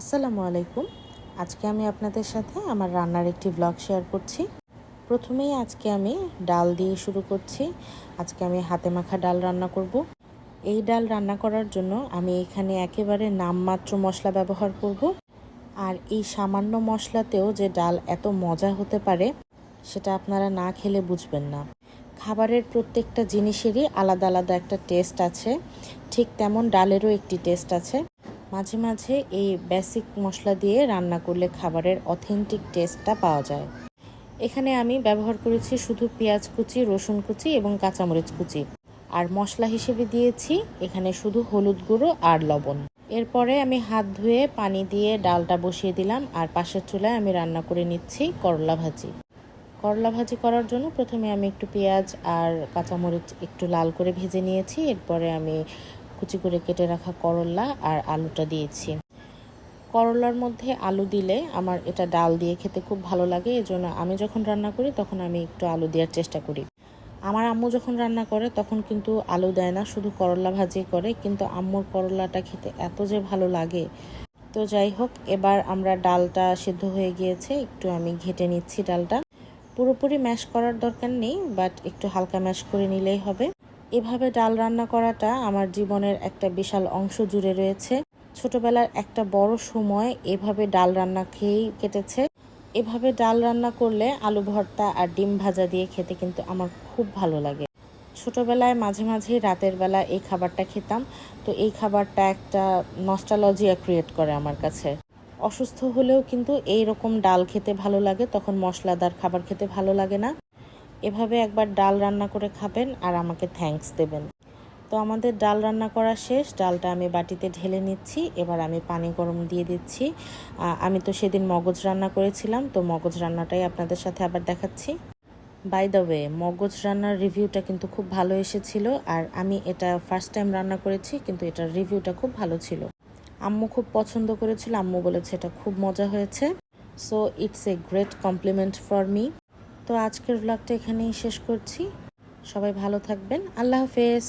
আসসালামু আলাইকুম। আজকে আমি আপনাদের সাথে আমার রান্নার একটি ব্লগ শেয়ার করছি। প্রথমেই আজকে আমি ডাল দিয়ে শুরু করছি। আজকে আমি হাতে মাখা ডাল রান্না করব। এই ডাল রান্না করার জন্য আমি এখানে একেবারে নামমাত্র মশলা ব্যবহার করব। আর এই সামান্য মশলাতেও যে ডাল এত মজা হতে পারে সেটা আপনারা না খেলে বুঝবেন না। খাবারের প্রত্যেকটা জিনিসেরই আলাদা আলাদা একটা টেস্ট আছে, ঠিক তেমন ডালেরও একটি টেস্ট আছে। মাঝে মাঝে এই বেসিক মশলা দিয়ে রান্না করলে খাবারের অথেন্টিক টেস্টটা পাওয়া যায়। এখানে আমি ব্যবহার করেছি শুধু পেঁয়াজ কুচি, রসুন কুচি এবং কাঁচামরিচ কুচি। আর মশলা হিসেবে দিয়েছি এখানে শুধু হলুদ গুঁড়ো আর লবণ। এরপরে আমি হাত ধুয়ে পানি দিয়ে ডালটা বসিয়ে দিলাম, আর পাশের চুলায় আমি রান্না করে নিচ্ছি করলা ভাজি। করলা ভাজি করার জন্য প্রথমে আমি একটু পেঁয়াজ আর কাঁচামরিচ একটু লাল করে ভেজে নিয়েছি। এরপরে আমি কুচি করে কেটে রাখা করলা আর আলুটা দিয়েছি। করলার মধ্যে আলু দিলে আমার এটা ডাল দিয়ে খেতে খুব ভালো লাগে, এজন্য আমি যখন রান্না করি তখন আমি একটু আলু দেওয়ার চেষ্টা করি। আমার আম্মু যখন রান্না করে তখন কিন্তু আলু দেয় না, শুধু করলা ভাজি করে, কিন্তু আম্মুর করলাটা খেতে এত যে ভালো লাগে। তো যাই হোক, এবার আমরা ডালটা সিদ্ধ হয়ে গিয়েছে, একটু আমি ঘেটে নিচ্ছি ডালটা। পুরোপুরি ম্যাশ করার দরকার নেই, বাট একটু হালকা ম্যাশ করে নিলেই হবে। এভাবে ডাল রান্না করাটা আমার জীবনের একটা বিশাল অংশ জুড়ে রয়েছে। ছোটবেলার একটা বড় সময় এভাবে ডাল রান্না খেয়েই কেটেছে। এভাবে ডাল রান্না করলে আলু ভর্তা আর ডিম ভাজা দিয়ে খেতে কিন্তু আমার খুব ভালো লাগে। ছোটবেলায় মাঝে মাঝে রাতের বেলা এই খাবারটা খেতাম। তো এই খাবারটা একটা নস্টালজিয়া ক্রিয়েট করে আমার কাছে। অসুস্থ হলেও কিন্তু এই রকম ডাল খেতে ভালো লাগে, তখন মশলাদার খাবার খেতে ভালো লাগে না। এভাবে একবার ডাল রান্না করে খাবেন আর আমাকে থ্যাঙ্কস দেবেন। তো আমাদের ডাল রান্না করা শেষ, ডালটা আমি বাটিতে ঢেলে নিচ্ছি। এবার আমি পানি গরম দিয়ে দিচ্ছি। আমি তো সেদিন মগজ রান্না করেছিলাম, তো মগজ রান্নাটাই আপনাদের সাথে আবার দেখাচ্ছি। বাই দ্য ওয়ে, মগজ রান্নার রিভিউটা কিন্তু খুব ভালো এসেছিল, আর আমি এটা ফার্স্ট টাইম রান্না করেছি, কিন্তু এটার রিভিউটা খুব ভালো ছিল। আম্মু খুব পছন্দ করেছিল, আম্মু বলেছে এটা খুব মজা হয়েছে। So it's a great compliment for me. তো আজকের ব্লগটা এখানেই শেষ করছি। সবাই ভালো থাকবেন। আল্লাহ হাফেজ।